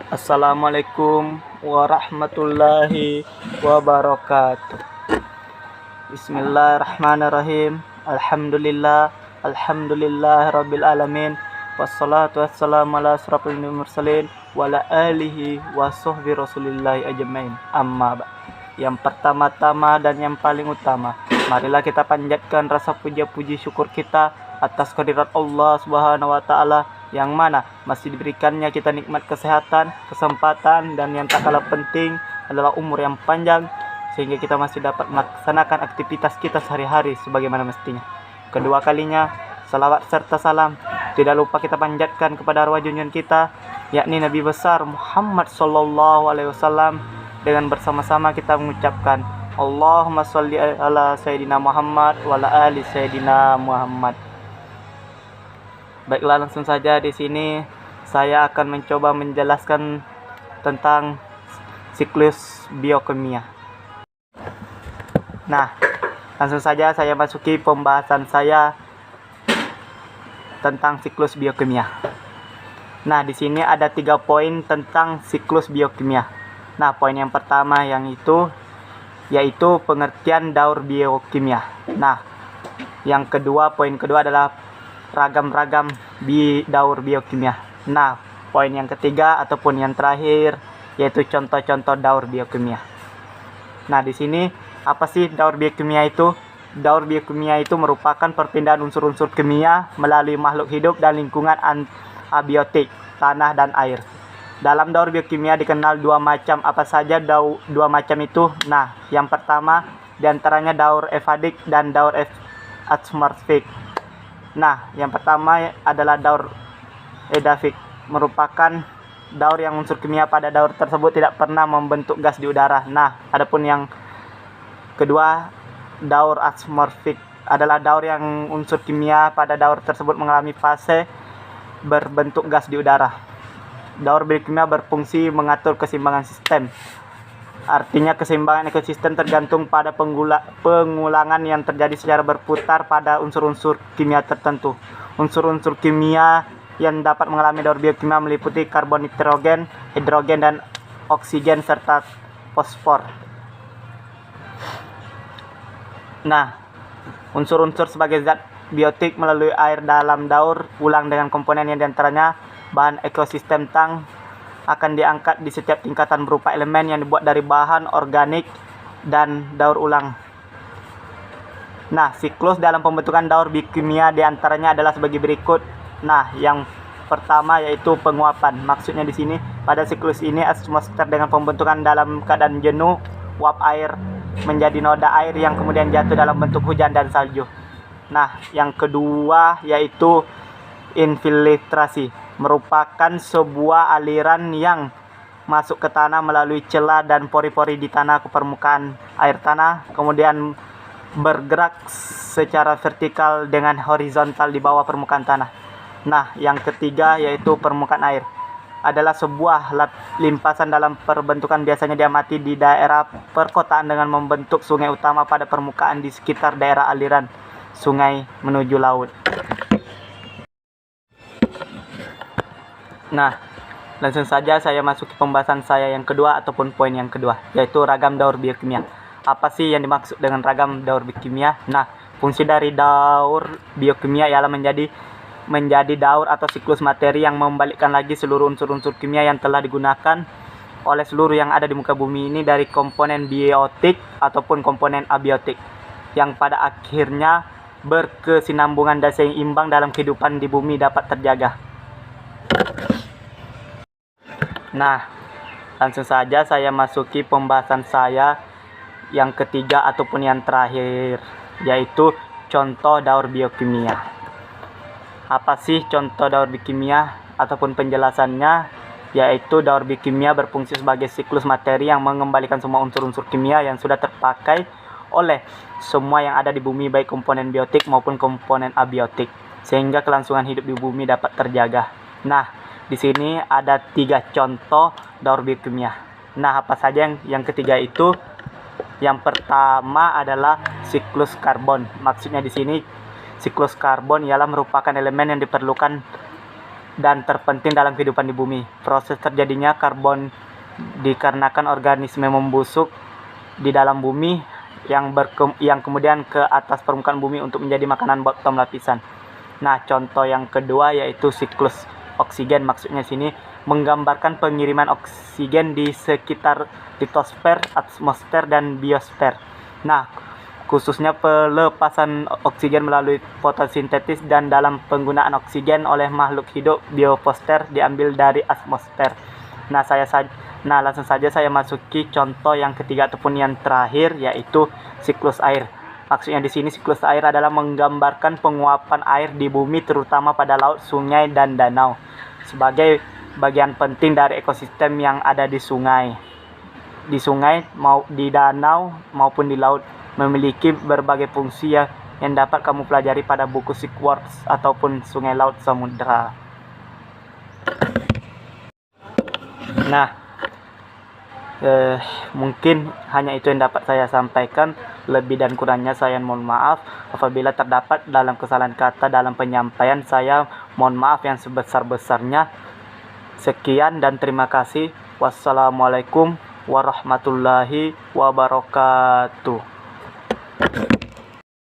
Assalamualaikum warahmatullahi wabarakatuh. Bismillahirrahmanirrahim. Alhamdulillah rabbil alamin. Wassalatu wassalamu ala asrofil mursalin wa ala alihi wa sahbihi rasulillahi ajmain. Amma ba'd. Yang pertama-tama dan yang paling utama, marilah kita panjatkan rasa puja-puji syukur kita atas kehadirat Allah Subhanahu wa taala yang mana masih diberikannya kita nikmat kesehatan, kesempatan, dan yang tak kalah penting adalah umur yang panjang sehingga kita masih dapat melaksanakan aktivitas kita sehari-hari sebagaimana mestinya. Kedua kalinya, salawat serta salam tidak lupa kita panjatkan kepada arwah junjungan kita, yakni Nabi besar Muhammad sallallahu alaihi wasallam, dengan bersama-sama kita mengucapkan Allahumma sholli ala Sayyidina Muhammad wa ala ali Sayyidina Muhammad. Baiklah, langsung saja di sini saya akan mencoba menjelaskan tentang siklus biokimia. Nah, langsung saja saya masuki pembahasan saya tentang siklus biokimia. Nah, di sini ada 3 poin tentang siklus biokimia. Nah, poin yang pertama yaitu pengertian daur biokimia. Nah, yang kedua, poin kedua adalah ragam-ragam daur biokimia. Nah, poin yang ketiga ataupun yang terakhir yaitu contoh-contoh daur biokimia. Nah, di sini apa sih daur biokimia itu? Daur biokimia itu merupakan perpindahan unsur-unsur kimia melalui makhluk hidup dan lingkungan abiotik, tanah dan air. Dalam daur biokimia dikenal 2 macam. Apa saja 2 macam itu? Nah, yang pertama diantaranya daur evadik dan daur atmosferik. Nah, yang pertama adalah daur edafik, merupakan daur yang unsur kimia pada daur tersebut tidak pernah membentuk gas di udara. Nah, adapun yang kedua, daur atmosferik adalah daur yang unsur kimia pada daur tersebut mengalami fase berbentuk gas di udara. Daur biokimia berfungsi mengatur keseimbangan sistem. Artinya keseimbangan ekosistem tergantung pada pengulangan yang terjadi secara berputar pada unsur-unsur kimia tertentu. Unsur-unsur kimia yang dapat mengalami daur biokimia meliputi karbon, nitrogen, hidrogen, dan oksigen serta fosfor. Nah, unsur-unsur sebagai zat biotik melalui air dalam daur ulang dengan komponen yang diantaranya bahan ekosistem tang akan diangkat di setiap tingkatan berupa elemen yang dibuat dari bahan organik dan daur ulang. Nah, siklus dalam pembentukan daur biokimia diantaranya adalah sebagai berikut. Nah, yang pertama yaitu penguapan. Maksudnya di sini pada siklus ini atmosfer dengan pembentukan dalam keadaan jenuh, uap air menjadi noda air yang kemudian jatuh dalam bentuk hujan dan salju. Nah, yang kedua yaitu infiltrasi, merupakan sebuah aliran yang masuk ke tanah melalui celah dan pori-pori di tanah ke permukaan air tanah, kemudian bergerak secara vertikal dengan horizontal di bawah permukaan tanah. Nah, yang ketiga yaitu permukaan air, adalah sebuah limpasan dalam perbentukan biasanya diamati di daerah perkotaan dengan membentuk sungai utama pada permukaan di sekitar daerah aliran sungai menuju laut. Nah, langsung saja saya masuki pembahasan saya yang kedua ataupun poin yang kedua, yaitu ragam daur biokimia. Apa sih yang dimaksud dengan ragam daur biokimia? Nah, fungsi dari daur biokimia ialah menjadi daur atau siklus materi yang membalikkan lagi seluruh unsur-unsur kimia yang telah digunakan oleh seluruh yang ada di muka bumi ini dari komponen biotik ataupun komponen abiotik yang pada akhirnya berkesinambungan dan seimbang dalam kehidupan di bumi dapat terjaga. Nah, langsung saja saya masuki pembahasan saya yang ketiga ataupun yang terakhir, yaitu contoh daur biokimia. Apa sih contoh daur biokimia ataupun penjelasannya? Yaitu daur biokimia berfungsi sebagai siklus materi yang mengembalikan semua unsur-unsur kimia yang sudah terpakai oleh semua yang ada di bumi, baik komponen biotik maupun komponen abiotik, sehingga kelangsungan hidup di bumi dapat terjaga. Nah, di sini ada 3 contoh daur biokimia. Nah, apa saja yang ketiga itu? Yang pertama adalah siklus karbon. Maksudnya di sini siklus karbon ialah merupakan elemen yang diperlukan dan terpenting dalam kehidupan di bumi. Proses terjadinya karbon dikarenakan organisme membusuk di dalam bumi yang kemudian ke atas permukaan bumi untuk menjadi makanan bottom lapisan. Nah, contoh yang kedua yaitu siklus oksigen. Maksudnya sini menggambarkan pengiriman oksigen di sekitar litosfer, atmosfer, dan biosfer. Nah, khususnya pelepasan oksigen melalui fotosintesis dan dalam penggunaan oksigen oleh makhluk hidup biosfer diambil dari atmosfer. Nah, langsung saja saya masuki contoh yang ketiga ataupun yang terakhir yaitu siklus air. Maksudnya di sini siklus air adalah menggambarkan penguapan air di bumi terutama pada laut, sungai, dan danau sebagai bagian penting dari ekosistem yang ada di sungai. Di sungai, di danau maupun di laut memiliki berbagai fungsi yang dapat kamu pelajari pada buku Seaworks ataupun Sungai Laut Samudra. Nah, mungkin hanya itu yang dapat saya sampaikan. Lebih dan kurangnya saya mohon maaf. Apabila terdapat dalam kesalahan kata dalam penyampaian, saya mohon maaf yang sebesar-besarnya. Sekian dan terima kasih. Wassalamualaikum warahmatullahi wabarakatuh.